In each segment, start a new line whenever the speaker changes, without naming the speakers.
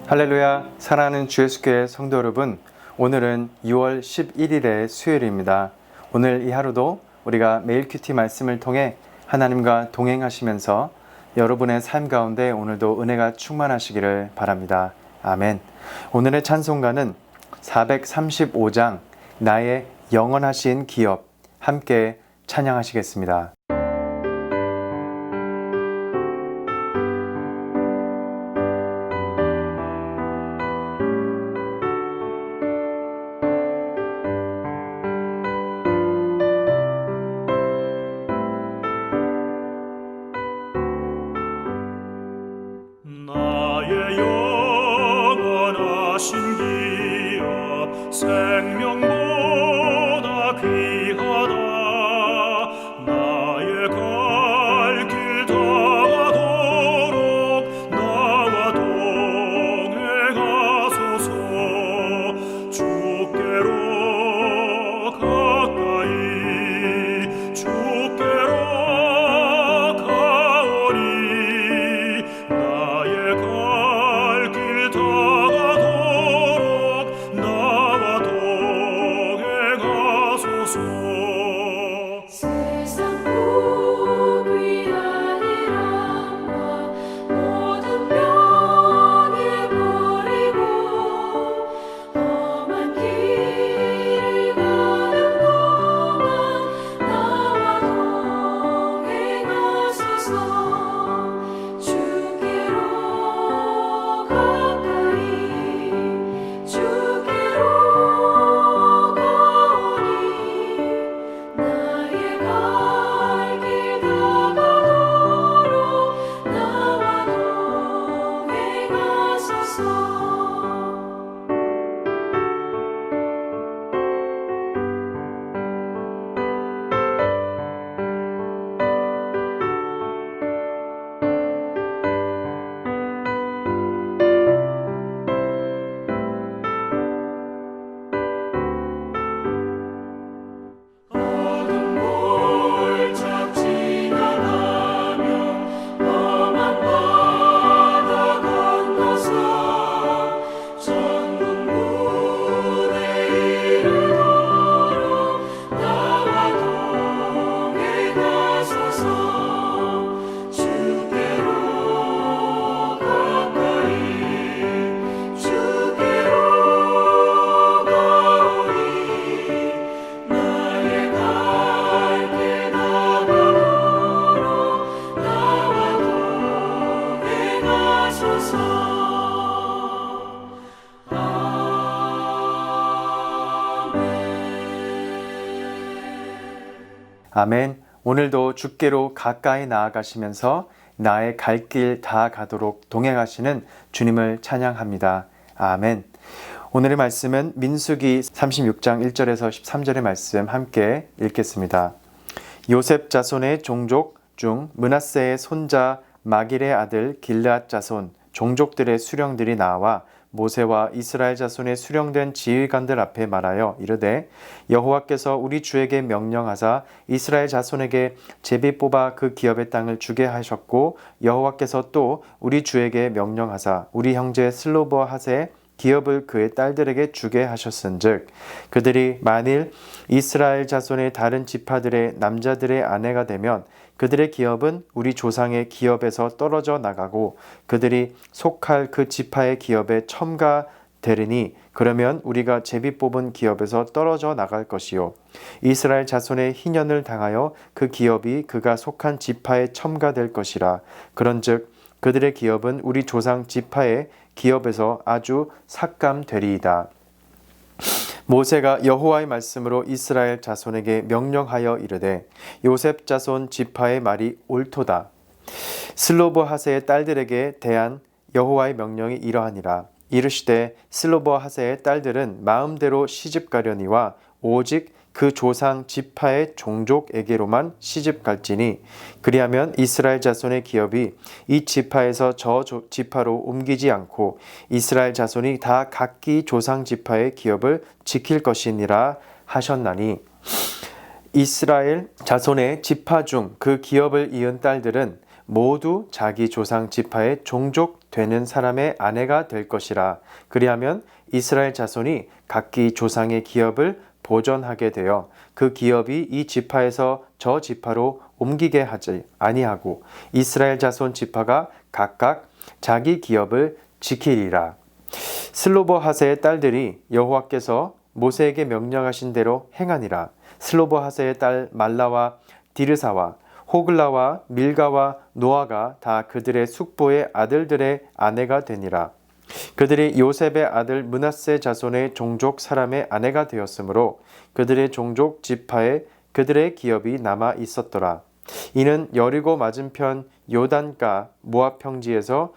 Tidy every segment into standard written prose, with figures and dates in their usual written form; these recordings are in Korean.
할렐루야, 사랑하는 주 예수교회 성도 여러분, 오늘은 6월 11일의 수요일입니다. 오늘 이 하루도 우리가 매일 큐티 말씀을 통해 하나님과 동행하시면서 여러분의 삶 가운데 오늘도 은혜가 충만하시기를 바랍니다. 아멘. 오늘의 찬송가는 435장 나의 영원하신 기업, 함께 찬양하시겠습니다.
나의 영원하신 기업 생명보다 귀하다. 나의 갈 길 다가도록 나와 동행하소서. 주께로 가까이 주께로 가오니 나의 갈 길 다가도록 나와 동행하소서.
세상 복이 아니라 모든 변해버리고 험한 길을 가는 동안 나와 동행하소서. 주께로 가까이 주께로 가오니 나의 갈 길 다가도록 나와 동행하소서. 어둠 골짝 지나가며 험한 바다 건너서 천국문에 이르도록 나와 동행하소서. 주께로 가까이 주께로 가오니 나의 갈 길 다가도록 나와 동행하소서.
아멘. 오늘도 주께로 가까이 나아가시면서 나의 갈 길 다 가도록 동행하시는 주님을 찬양합니다. 아멘. 오늘의 말씀은 민수기 36장 1절에서 13절의 말씀 함께 읽겠습니다. 요셉 자손의 종족 중 므낫세의 손자 마길의 아들 길르앗 자손 종족들의 수령들이 나와 모세와 이스라엘 자손의 수령된 지휘관들 앞에 말하여 이르되 여호와께서 우리 주에게 명령하사 이스라엘 자손에게 제비 뽑아 그 기업의 땅을 주게 하셨고 여호와께서 또 우리 주에게 명령하사 우리 형제 슬로보핫의 기업을 그의 딸들에게 주게 하셨은즉 그들이 만일 이스라엘 자손의 다른 지파들의 남자들의 아내가 되면 그들의 기업은 우리 조상의 기업에서 떨어져 나가고 그들이 속할 그 지파의 기업에 첨가되리니 그러면 우리가 제비 뽑은 기업에서 떨어져 나갈 것이요 이스라엘 자손의 희년을 당하여 그 기업이 그가 속한 지파에 첨가될 것이라. 그런즉 그들의 기업은 우리 조상 지파의 기업에서 아주 삭감되리이다. 모세가 여호와의 말씀으로 이스라엘 자손에게 명령하여 이르되 요셉 자손 지파의 말이 옳도다. 슬로보핫의 딸들에게 대한 여호와의 명령이 이러하니라. 이르시되 슬로보핫의 딸들은 마음대로 시집가려니와 오직 그 조상 지파의 종족에게로만 시집갈지니 그리하면 이스라엘 자손의 기업이 이 지파에서 저 지파로 옮기지 않고 이스라엘 자손이 다 각기 조상 지파의 기업을 지킬 것이니라 하셨나니 이스라엘 자손의 지파 중 그 기업을 이은 딸들은 모두 자기 조상 지파의 종족 되는 사람의 아내가 될 것이라. 그리하면 이스라엘 자손이 각기 조상의 기업을 보존하게 되어 그 기업이 이 지파에서 저 지파로 옮기게 하지 아니하고 이스라엘 자손 지파가 각각 자기 기업을 지키리라. 슬로보하세의 딸들이 여호와께서 모세에게 명령하신 대로 행하니라. 슬로보하세의 딸 말라와 디르사와 호글라와 밀가와 노아가 다 그들의 숙부의 아들들의 아내가 되니라. 그들이 요셉의 아들 므낫세 자손의 종족 사람의 아내가 되었으므로 그들의 종족 지파에 그들의 기업이 남아 있었더라. 이는 여리고 맞은편 요단가 모압 평지에서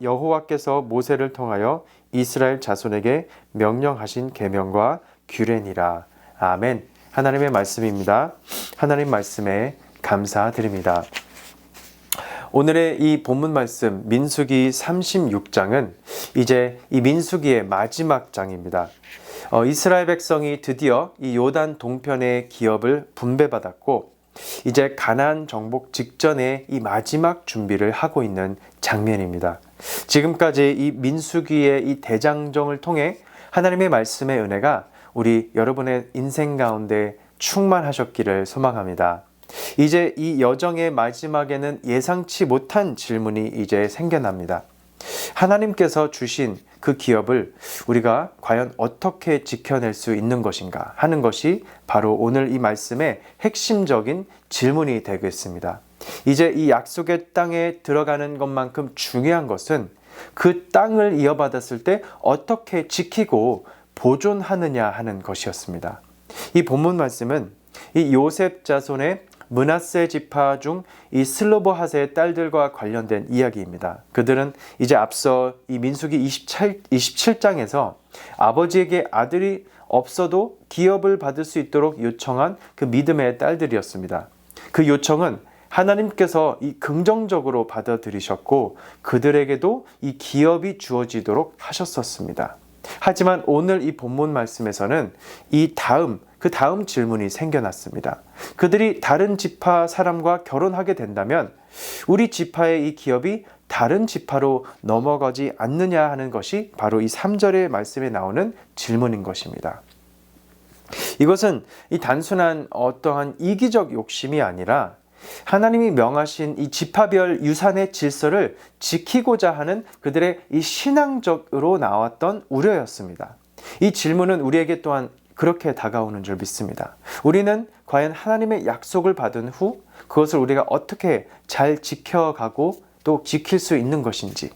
여호와께서 모세를 통하여 이스라엘 자손에게 명령하신 계명과 규례니라. 아멘. 하나님의 말씀입니다. 하나님 말씀에 감사드립니다. 오늘의 이 본문 말씀 민수기 36장은 이제 이 민수기의 마지막 장입니다. 이스라엘 백성이 드디어 이 요단 동편의 기업을 분배받았고 이제 가나안 정복 직전에 이 마지막 준비를 하고 있는 장면입니다. 지금까지 이 민수기의 이 대장정을 통해 하나님의 말씀의 은혜가 우리 여러분의 인생 가운데 충만하셨기를 소망합니다. 이제 이 여정의 마지막에는 예상치 못한 질문이 이제 생겨납니다. 하나님께서 주신 그 기업을 우리가 과연 어떻게 지켜낼 수 있는 것인가 하는 것이 바로 오늘 이 말씀의 핵심적인 질문이 되겠습니다. 이제 이 약속의 땅에 들어가는 것만큼 중요한 것은 그 땅을 이어받았을 때 어떻게 지키고 보존하느냐 하는 것이었습니다. 이 본문 말씀은 이 요셉 자손의 므낫세 지파 중 이 슬로보하세의 딸들과 관련된 이야기입니다. 그들은 이제 앞서 이 민수기 27장에서 아버지에게 아들이 없어도 기업을 받을 수 있도록 요청한 그 믿음의 딸들이었습니다. 그 요청은 하나님께서 이 긍정적으로 받아들이셨고 그들에게도 이 기업이 주어지도록 하셨었습니다. 하지만 오늘 이 본문 말씀에서는 그 다음 질문이 생겨났습니다. 그들이 다른 지파 사람과 결혼하게 된다면 우리 지파의 이 기업이 다른 지파로 넘어가지 않느냐 하는 것이 바로 이 3절의 말씀에 나오는 질문인 것입니다. 이것은 이 단순한 어떠한 이기적 욕심이 아니라 하나님이 명하신 이 지파별 유산의 질서를 지키고자 하는 그들의 이 신앙적으로 나왔던 우려였습니다. 이 질문은 우리에게 또한 그렇게 다가오는 줄 믿습니다. 우리는 과연 하나님의 약속을 받은 후 그것을 우리가 어떻게 잘 지켜가고 또 지킬 수 있는 것인지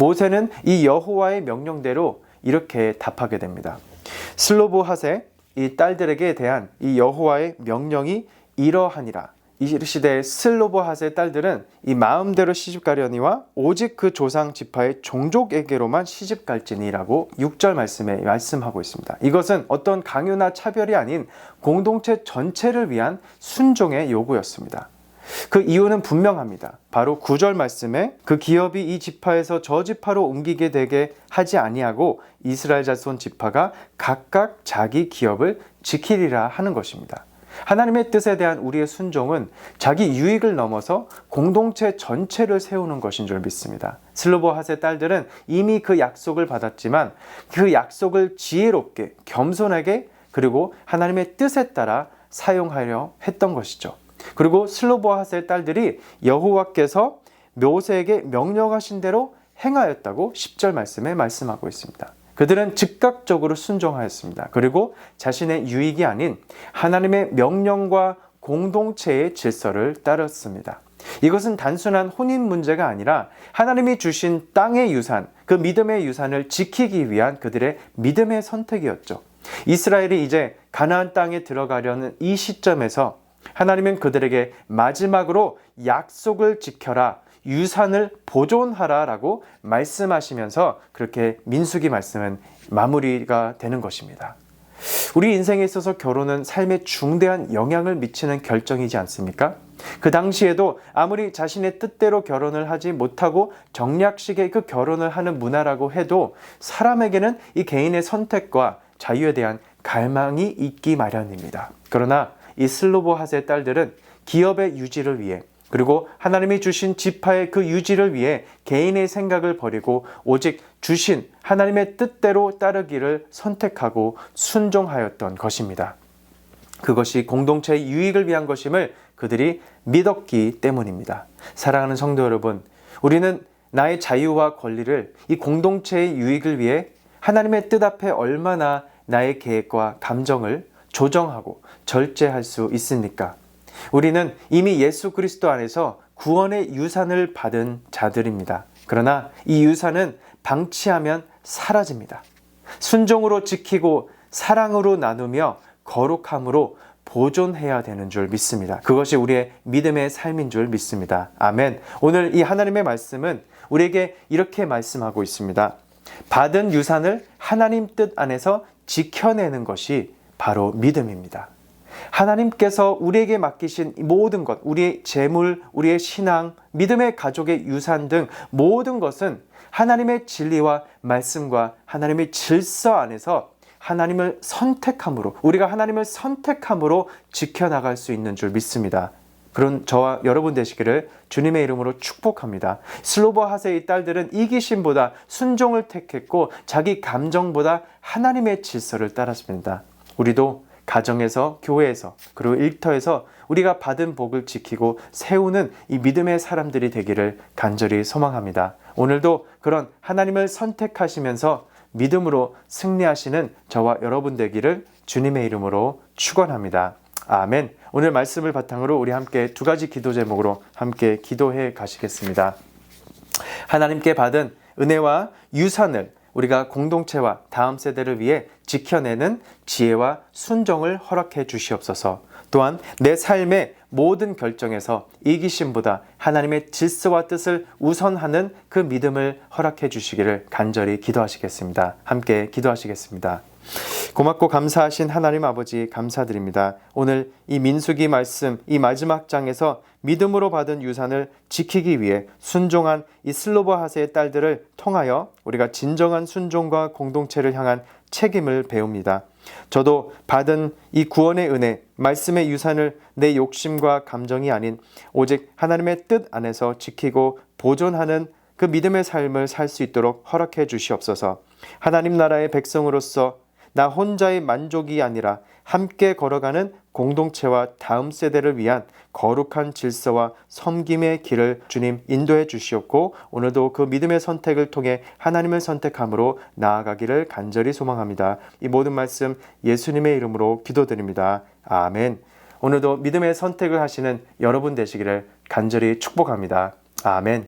모세는 이 여호와의 명령대로 이렇게 답하게 됩니다. 슬로보하세 이 딸들에게 대한 이 여호와의 명령이 이러하니라. 이르시되 슬로보하세 딸들은 이 마음대로 시집가려니와 오직 그 조상 지파의 종족에게로만 시집갈지니라고 6절 말씀에 말씀하고 있습니다. 이것은 어떤 강요나 차별이 아닌 공동체 전체를 위한 순종의 요구였습니다. 그 이유는 분명합니다. 바로 9절 말씀에 그 기업이 이 지파에서 저 지파로 옮기게 되게 하지 아니하고 이스라엘 자손 지파가 각각 자기 기업을 지키리라 하는 것입니다. 하나님의 뜻에 대한 우리의 순종은 자기 유익을 넘어서 공동체 전체를 세우는 것인 줄 믿습니다. 슬로보하세 딸들은 이미 그 약속을 받았지만 그 약속을 지혜롭게 겸손하게 그리고 하나님의 뜻에 따라 사용하려 했던 것이죠. 그리고 슬로보하세 딸들이 여호와께서 모세에게 명령하신 대로 행하였다고 10절 말씀에 말씀하고 있습니다. 그들은 즉각적으로 순종하였습니다. 그리고 자신의 유익이 아닌 하나님의 명령과 공동체의 질서를 따랐습니다. 이것은 단순한 혼인 문제가 아니라 하나님이 주신 땅의 유산, 그 믿음의 유산을 지키기 위한 그들의 믿음의 선택이었죠. 이스라엘이 이제 가나안 땅에 들어가려는 이 시점에서 하나님은 그들에게 마지막으로 약속을 지켜라, 유산을 보존하라 라고 말씀하시면서 그렇게 민수기 말씀은 마무리가 되는 것입니다. 우리 인생에 있어서 결혼은 삶에 중대한 영향을 미치는 결정이지 않습니까? 그 당시에도 아무리 자신의 뜻대로 결혼을 하지 못하고 정략식의 그 결혼을 하는 문화라고 해도 사람에게는 이 개인의 선택과 자유에 대한 갈망이 있기 마련입니다. 그러나 이 슬로보하세 딸들은 기업의 유지를 위해 그리고 하나님이 주신 지파의 그 유지를 위해 개인의 생각을 버리고 오직 주신 하나님의 뜻대로 따르기를 선택하고 순종하였던 것입니다. 그것이 공동체의 유익을 위한 것임을 그들이 믿었기 때문입니다. 사랑하는 성도 여러분, 우리는 나의 자유와 권리를 이 공동체의 유익을 위해 하나님의 뜻 앞에 얼마나 나의 계획과 감정을 조정하고 절제할 수 있습니까? 우리는 이미 예수 그리스도 안에서 구원의 유산을 받은 자들입니다. 그러나 이 유산은 방치하면 사라집니다. 순종으로 지키고 사랑으로 나누며 거룩함으로 보존해야 되는 줄 믿습니다. 그것이 우리의 믿음의 삶인 줄 믿습니다. 아멘. 오늘 이 하나님의 말씀은 우리에게 이렇게 말씀하고 있습니다. 받은 유산을 하나님 뜻 안에서 지켜내는 것이 바로 믿음입니다. 하나님께서 우리에게 맡기신 모든 것, 우리의 재물, 우리의 신앙, 믿음의 가족의 유산 등 모든 것은 하나님의 진리와 말씀과 하나님의 질서 안에서 하나님을 선택함으로, 우리가 하나님을 선택함으로 지켜나갈 수 있는 줄 믿습니다. 그런 저와 여러분 되시기를 주님의 이름으로 축복합니다. 슬로버 하세의 딸들은 이기심보다 순종을 택했고 자기 감정보다 하나님의 질서를 따랐습니다. 우리도 가정에서, 교회에서, 그리고 일터에서 우리가 받은 복을 지키고 세우는 이 믿음의 사람들이 되기를 간절히 소망합니다. 오늘도 그런 하나님을 선택하시면서 믿음으로 승리하시는 저와 여러분 되기를 주님의 이름으로 축원합니다. 아멘. 오늘 말씀을 바탕으로 우리 함께 두 가지 기도 제목으로 함께 기도해 가시겠습니다. 하나님께 받은 은혜와 유산을 우리가 공동체와 다음 세대를 위해 지켜내는 지혜와 순종을 허락해 주시옵소서. 또한 내 삶의 모든 결정에서 이기심보다 하나님의 질서와 뜻을 우선하는 그 믿음을 허락해 주시기를 간절히 기도하시겠습니다. 함께 기도하시겠습니다. 고맙고 감사하신 하나님 아버지 감사드립니다. 오늘 이 민수기 말씀 이 마지막 장에서 믿음으로 받은 유산을 지키기 위해 순종한 이 슬로버 하세의 딸들을 통하여 우리가 진정한 순종과 공동체를 향한 책임을 배웁니다. 저도 받은 이 구원의 은혜, 말씀의 유산을 내 욕심과 감정이 아닌 오직 하나님의 뜻 안에서 지키고 보존하는 그 믿음의 삶을 살 수 있도록 허락해 주시옵소서. 하나님 나라의 백성으로서 나 혼자의 만족이 아니라 함께 걸어가는 공동체와 다음 세대를 위한 거룩한 질서와 섬김의 길을 주님 인도해 주시옵고 오늘도 그 믿음의 선택을 통해 하나님을 선택함으로 나아가기를 간절히 소망합니다. 이 모든 말씀 예수님의 이름으로 기도드립니다. 아멘. 오늘도 믿음의 선택을 하시는 여러분 되시기를 간절히 축복합니다. 아멘.